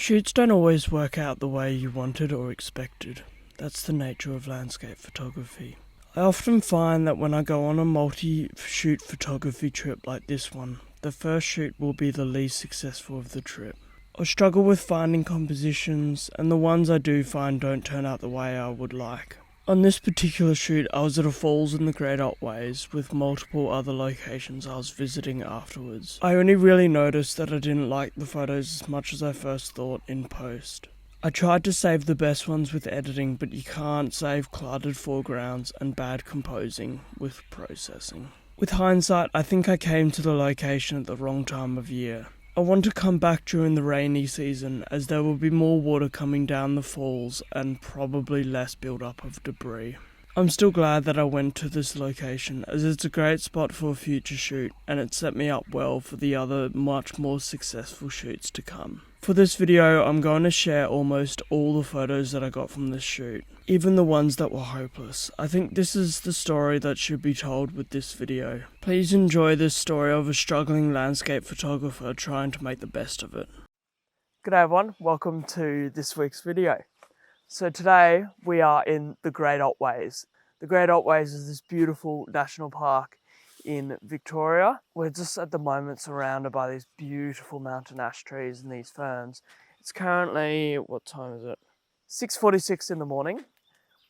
Shoots don't always work out the way you wanted or expected. That's the nature of landscape photography. I often find that when I go on a multi-shoot photography trip like this one, the first shoot will be the least successful of the trip. I struggle with finding compositions, and the ones I do find don't turn out the way I would like. On this particular shoot, I was at a falls in the Great Otways with multiple other locations I was visiting afterwards. I only really noticed that I didn't like the photos as much as I first thought in post. I tried to save the best ones with editing, but you can't save cluttered foregrounds and bad composing with processing. With hindsight, I think I came to the location at the wrong time of year. I want to come back during the rainy season, as there will be more water coming down the falls and probably less build-up of debris. I'm still glad that I went to this location, as it's a great spot for a future shoot, and it set me up well for the other much more successful shoots to come. For this video, I'm going to share almost all the photos that I got from this shoot, even the ones that were hopeless. I think this is the story that should be told with this video. Please enjoy this story of a struggling landscape photographer trying to make the best of it. G'day everyone, welcome to this week's video. So today we are in the Great Otways. The Great Otways is this beautiful national park in Victoria. We're just at the moment surrounded by these beautiful mountain ash trees and these ferns. It's currently, what time is it? 6:46 in the morning.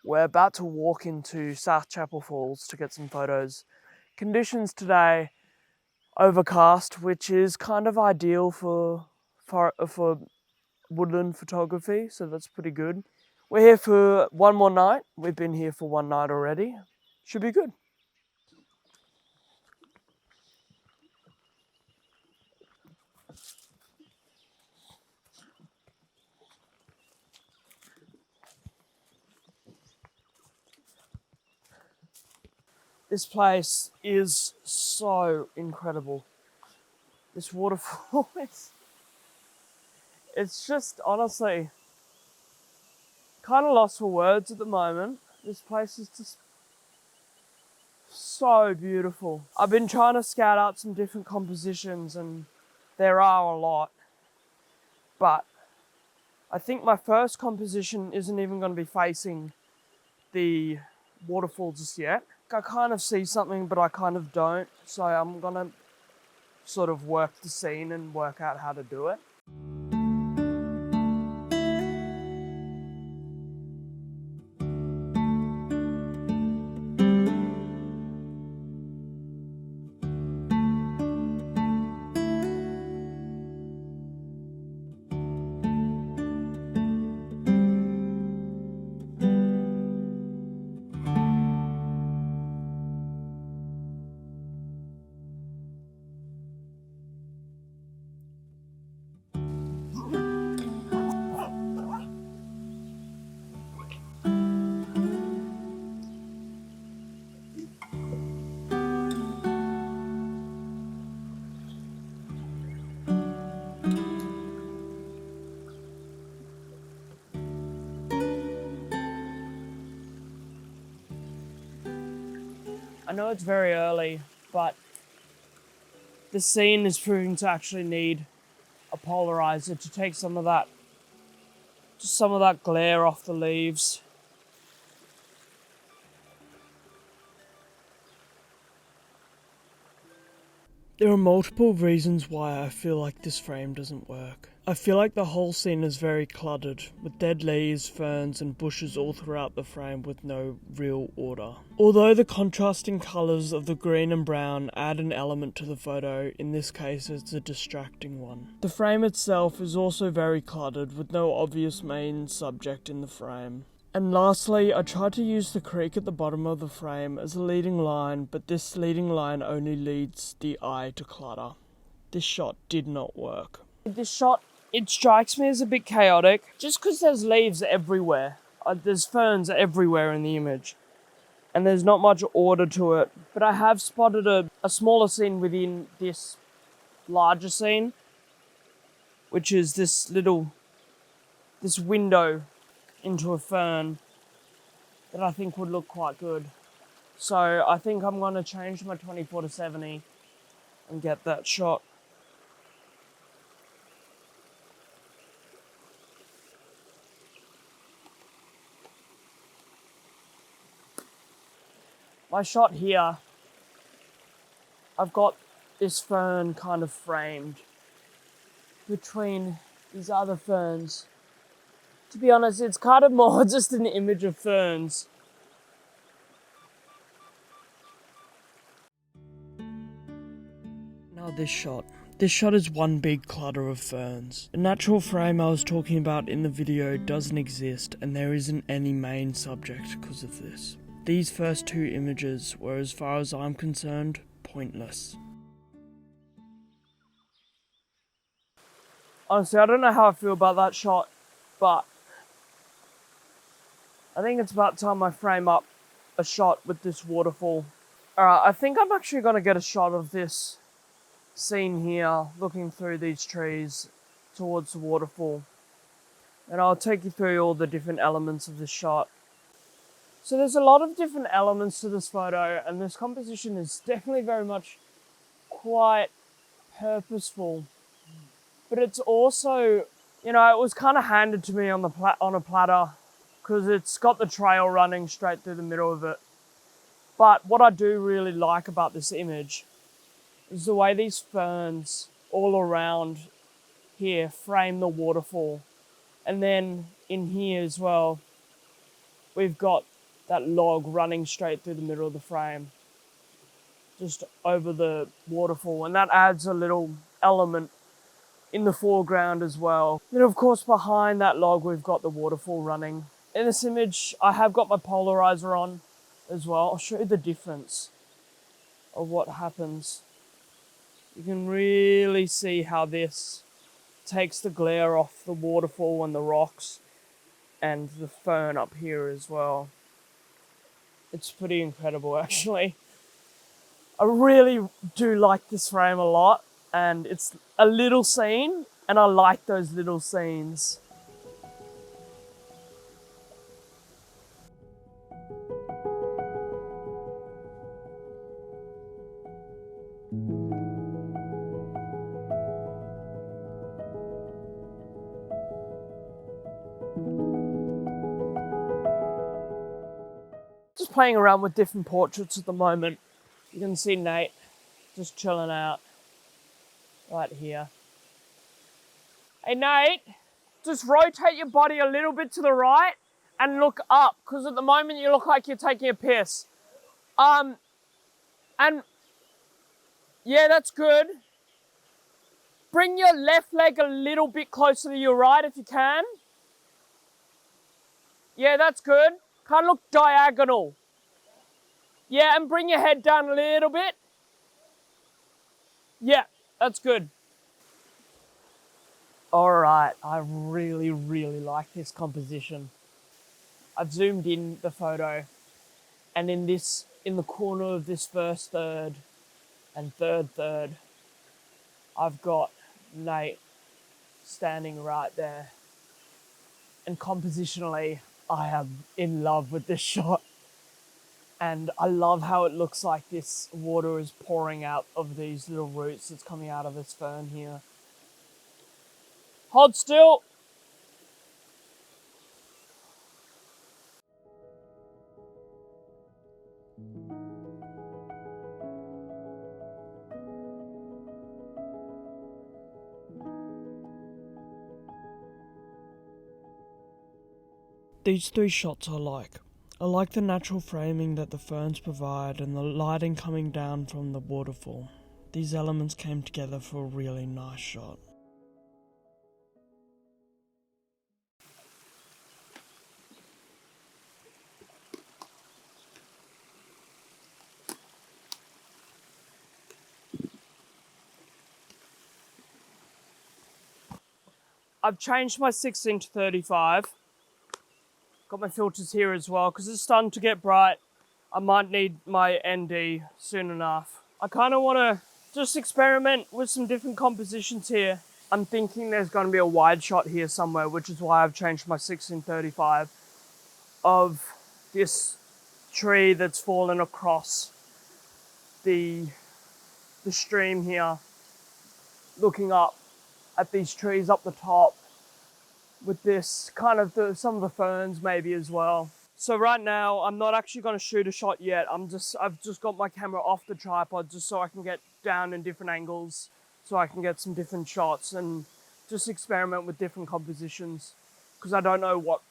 We're about to walk into South Chapel Falls to get some photos. Conditions today, overcast, which is kind of ideal for woodland photography, so that's pretty good. We're here for one more night. We've been here for one night already. Should be good. This place is so incredible. This waterfall it's just honestly kind of lost for words at the moment. This place is just so beautiful. I've been trying to scout out some different compositions and there are a lot, but I think my first composition isn't even going to be facing the waterfall just yet. I kind of see something, but I kind of don't, so I'm going to sort of work the scene and work out how to do it. I know it's very early, but the scene is proving to actually need a polarizer to take some of that glare off the leaves. There are multiple reasons why I feel like this frame doesn't work. I feel like the whole scene is very cluttered, with dead leaves, ferns and bushes all throughout the frame with no real order. Although the contrasting colours of the green and brown add an element to the photo, in this case it's a distracting one. The frame itself is also very cluttered, with no obvious main subject in the frame. And lastly, I tried to use the creek at the bottom of the frame as a leading line, but this leading line only leads the eye to clutter. This shot did not work. This shot, it strikes me as a bit chaotic, just because there's leaves everywhere. There's ferns everywhere in the image, and there's not much order to it. But I have spotted a smaller scene within this larger scene, which is this window into a fern that I think would look quite good. So I think I'm going to change my 24-70 and get that shot. my shot here, I've got this fern kind of framed between these other ferns. To be honest, it's kind of more just an image of ferns. Now this shot. This shot is one big clutter of ferns. The natural frame I was talking about in the video doesn't exist, and there isn't any main subject because of this. These first two images were, as far as I'm concerned, pointless. Honestly, I don't know how I feel about that shot, but I think it's about time I frame up a shot with this waterfall. Alright, I think I'm actually going to get a shot of this scene here, looking through these trees towards the waterfall. And I'll take you through all the different elements of this shot. So there's a lot of different elements to this photo, and this composition is definitely very much quite purposeful. But it's also, you know, it was kind of handed to me on a platter, because it's got the trail running straight through the middle of it. But what I do really like about this image is the way these ferns all around here frame the waterfall. And then in here as well, we've got that log running straight through the middle of the frame, just over the waterfall. And that adds a little element in the foreground as well. Then of course behind that log, we've got the waterfall running. In this image, I have got my polarizer on as well. I'll show you the difference of what happens. You can really see how this takes the glare off the waterfall and the rocks and the fern up here as well. It's pretty incredible, actually. I really do like this frame a lot, and it's a little scene, and I like those little scenes. Just playing around with different portraits at the moment. You can see Nate just chilling out right here. Hey Nate, just rotate your body a little bit to the right and look up, because at the moment you look like you're taking a piss. And yeah, that's good. Bring your left leg a little bit closer to your right if you can. Yeah, that's good. Kind of look diagonal. Yeah, and bring your head down a little bit. Yeah, that's good. All right, I really, really like this composition. I've zoomed in the photo, and in the corner of this first third and third, I've got Nate standing right there. And compositionally, I am in love with this shot. And I love how it looks like this water is pouring out of these little roots that's coming out of this fern here. Hold still. These three shots I like. I like the natural framing that the ferns provide and the lighting coming down from the waterfall. These elements came together for a really nice shot. I've changed my 16 to 35. Got my filters here as well, because it's starting to get bright. I might need my ND soon enough. I kind of want to just experiment with some different compositions here. I'm thinking there's going to be a wide shot here somewhere, which is why I've changed my 16-35, of this tree that's fallen across the stream here, looking up at these trees up the top, with this kind of some of the ferns maybe as well. So right now, I'm not actually going to shoot a shot yet. I've just got my camera off the tripod just so I can get down in different angles, so I can get some different shots and just experiment with different compositions, because I don't know what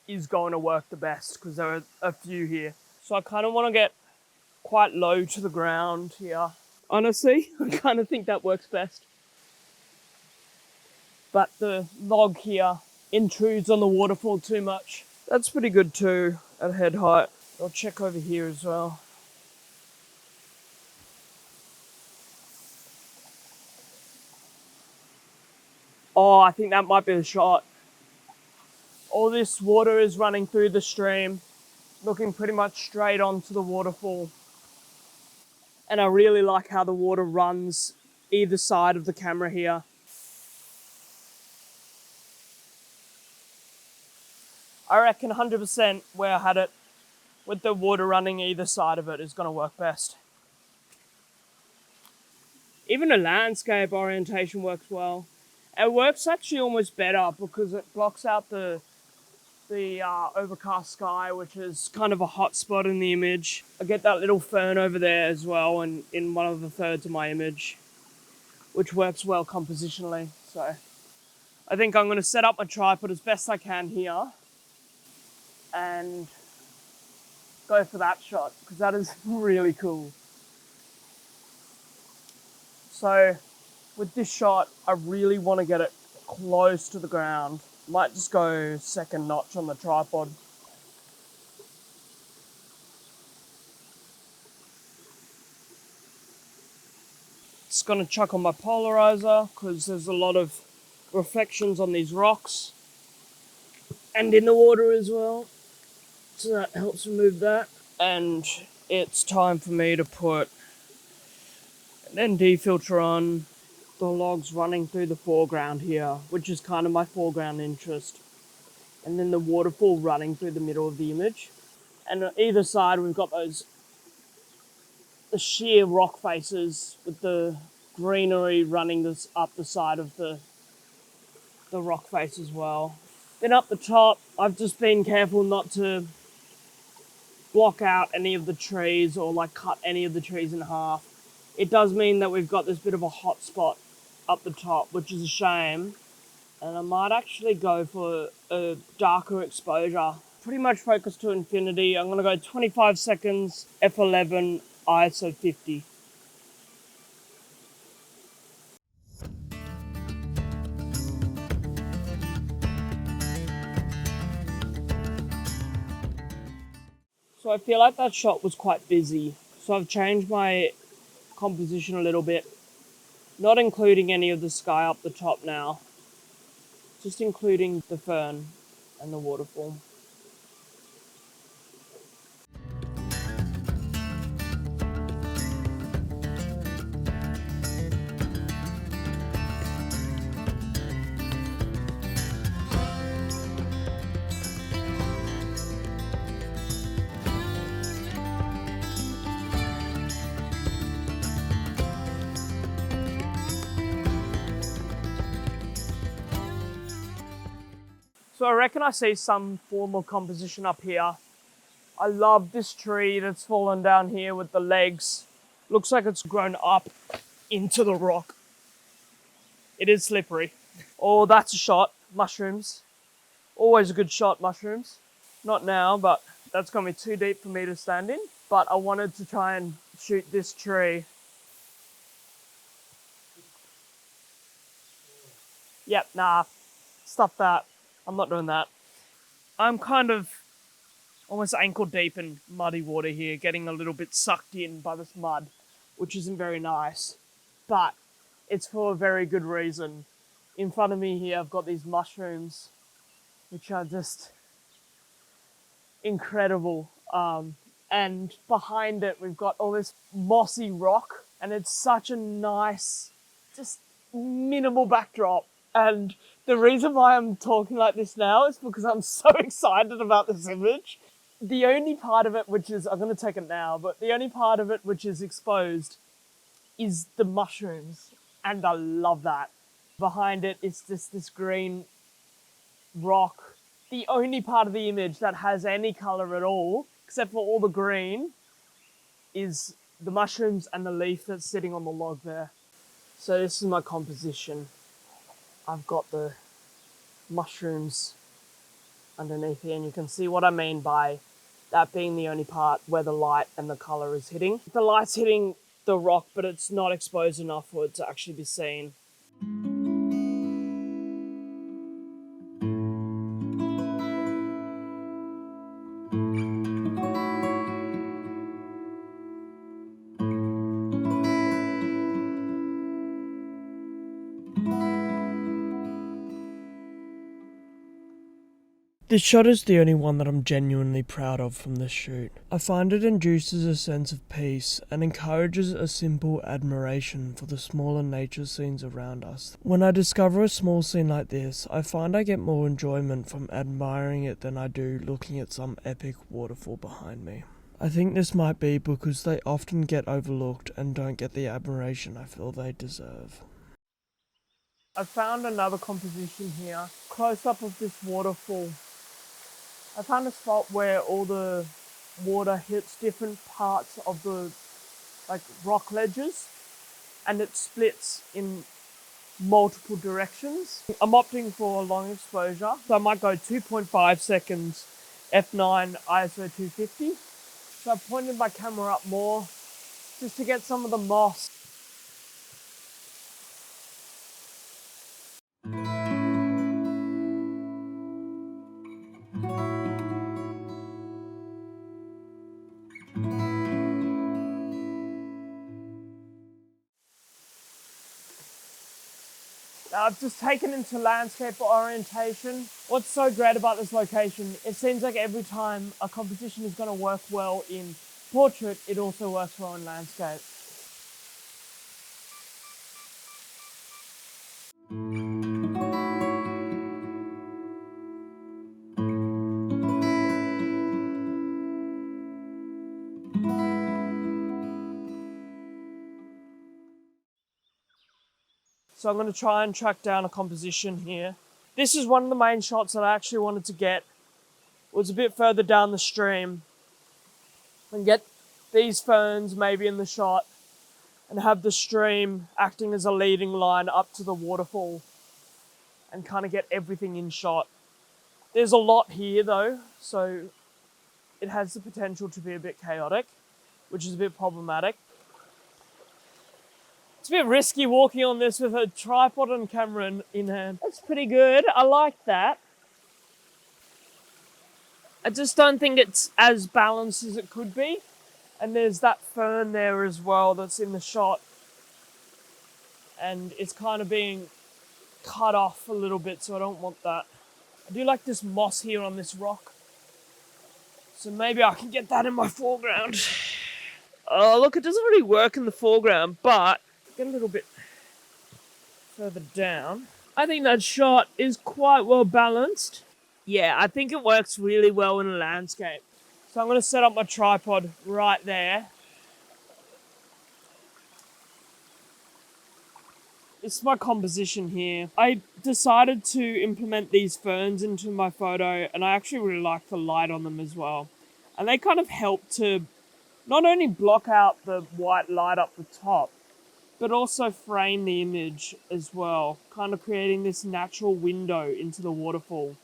is going to work the best, because there are a few here. So I kind of want to get quite low to the ground here. Honestly, I kind of think that works best. But the log here intrudes on the waterfall too much. That's pretty good too at head height. I'll check over here as well. Oh, I think that might be the shot. All this water is running through the stream, looking pretty much straight onto the waterfall. And I really like how the water runs either side of the camera here. I reckon 100% where I had it with the water running either side of it is going to work best. Even a landscape orientation works well. It works actually almost better because it blocks out the overcast sky, which is kind of a hot spot in the image. I get that little fern over there as well, and in one of the thirds of my image, which works well compositionally. So I think I'm going to set up my tripod as best I can here and go for that shot, because that is really cool. So with this shot, I really want to get it close to the ground. Might just go second notch on the tripod. Just gonna chuck on my polarizer because there's a lot of reflections on these rocks and in the water as well. So that helps remove that. And it's time for me to put an ND filter on. The logs running through the foreground here, which is kind of my foreground interest. And then the waterfall running through the middle of the image. And on either side we've got the sheer rock faces with the greenery running this up the side of the rock face as well. Then up the top, I've just been careful not to block out any of the trees or like cut any of the trees in half. It does mean that we've got this bit of a hot spot up the top, which is a shame. And I might actually go for a darker exposure. Pretty much focus to infinity. I'm gonna go 25 seconds, f11, ISO 50. So I feel like that shot was quite busy. So I've changed my composition a little bit, not including any of the sky up the top now, just including the fern and the waterfall. So I reckon I see some form of composition up here. I love this tree that's fallen down here with the legs. Looks like it's grown up into the rock. It is slippery. Oh, that's a shot. Mushrooms. Always a good shot, mushrooms. Not now, but that's gonna be too deep for me to stand in. But I wanted to try and shoot this tree. Yep, nah. Stuff that. I'm not doing that. I'm kind of almost ankle deep in muddy water here, getting a little bit sucked in by this mud, which isn't very nice. But it's for a very good reason. In front of me here, I've got these mushrooms, which are just incredible. And behind it, we've got all this mossy rock, and it's such a nice, just minimal backdrop. And the reason why I'm talking like this now is because I'm so excited about this image. The only part of it which is, I'm going to take it now, but the only part of it which is exposed is the mushrooms. And I love that. Behind it is just this green rock the only part of the image that has any colour at all, except for all the green, is the mushrooms and the leaf that's sitting on the log there. So this is my composition. I've got the mushrooms underneath here, and you can see what I mean by that being the only part where the light and the colour is hitting. The light's hitting the rock, but it's not exposed enough for it to actually be seen. This shot is the only one that I'm genuinely proud of from this shoot. I find it induces a sense of peace and encourages a simple admiration for the smaller nature scenes around us. When I discover a small scene like this, I find I get more enjoyment from admiring it than I do looking at some epic waterfall behind me. I think this might be because they often get overlooked and don't get the admiration I feel they deserve. I found another composition here, close up of this waterfall. I found a spot where all the water hits different parts of the rock ledges and it splits in multiple directions. I'm opting for a long exposure, so I might go 2.5 seconds f9 ISO 250. So I've pointed my camera up more just to get some of the moss. I've just taken into landscape orientation. What's so great about this location, it seems like every time a composition is going to work well in portrait, it also works well in landscape. So I'm going to try and track down a composition here. This is one of the main shots that I actually wanted to get. It was a bit further down the stream. And get these ferns maybe in the shot and have the stream acting as a leading line up to the waterfall and kind of get everything in shot. There's a lot here though, so it has the potential to be a bit chaotic, which is a bit problematic. It's a bit risky walking on this with a tripod and camera in hand. That's pretty good. I like that. I just don't think it's as balanced as it could be. And there's that fern there as well that's in the shot. And it's kind of being cut off a little bit, so I don't want that. I do like this moss here on this rock. So maybe I can get that in my foreground. Oh, look, it doesn't really work in the foreground, but get a little bit further down. I think that shot is quite well balanced. Yeah, I think it works really well in a landscape. So I'm going to set up my tripod right there. This is my composition here. I decided to implement these ferns into my photo, and I actually really like the light on them as well. And they kind of help to not only block out the white light up the top, but also frame the image as well, kind of creating this natural window into the waterfall.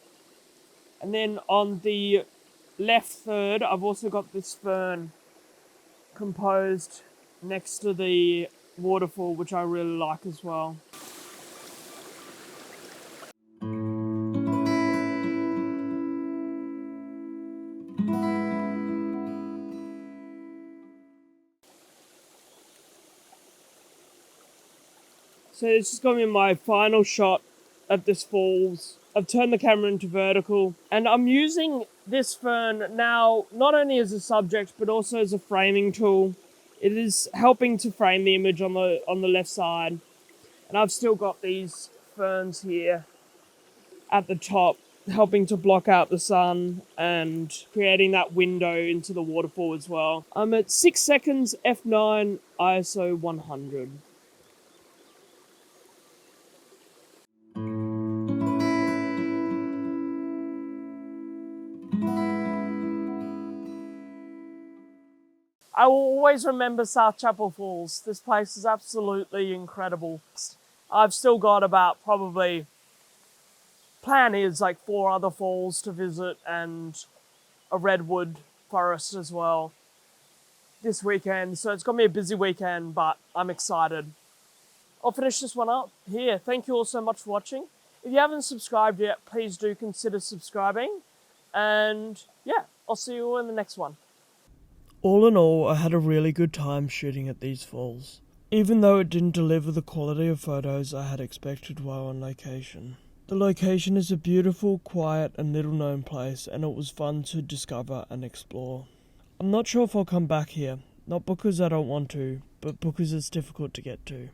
And then on the left third, I've also got this fern composed next to the waterfall, which I really like as well. So this is going to be my final shot at this falls. I've turned the camera into vertical, and I'm using this fern now not only as a subject but also as a framing tool. It is helping to frame the image on the left side, and I've still got these ferns here at the top helping to block out the sun and creating that window into the waterfall as well. I'm at 6 seconds f9 ISO 100. I will always remember South Chapel Falls. This place is absolutely incredible. I've still got about probably, plan is like 4 other falls to visit and a redwood forest as well this weekend. So it's going to be a busy weekend, but I'm excited. I'll finish this one up here. Thank you all so much for watching. If you haven't subscribed yet, please do consider subscribing. And yeah, I'll see you all in the next one. All in all, I had a really good time shooting at these falls, even though it didn't deliver the quality of photos I had expected while on location. The location is a beautiful, quiet and little known place, and it was fun to discover and explore. I'm not sure if I'll come back here, not because I don't want to, but because it's difficult to get to.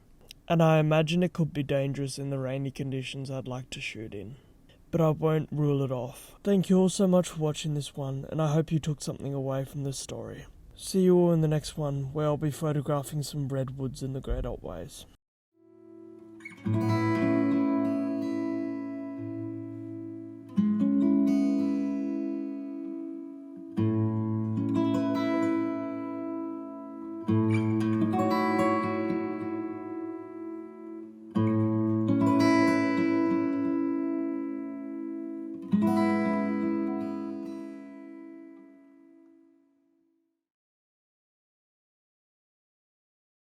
And I imagine it could be dangerous in the rainy conditions I'd like to shoot in. But I won't rule it off. Thank you all so much for watching this one, and I hope you took something away from this story. See you all in the next one, where I'll be photographing some redwoods in the Great Otways.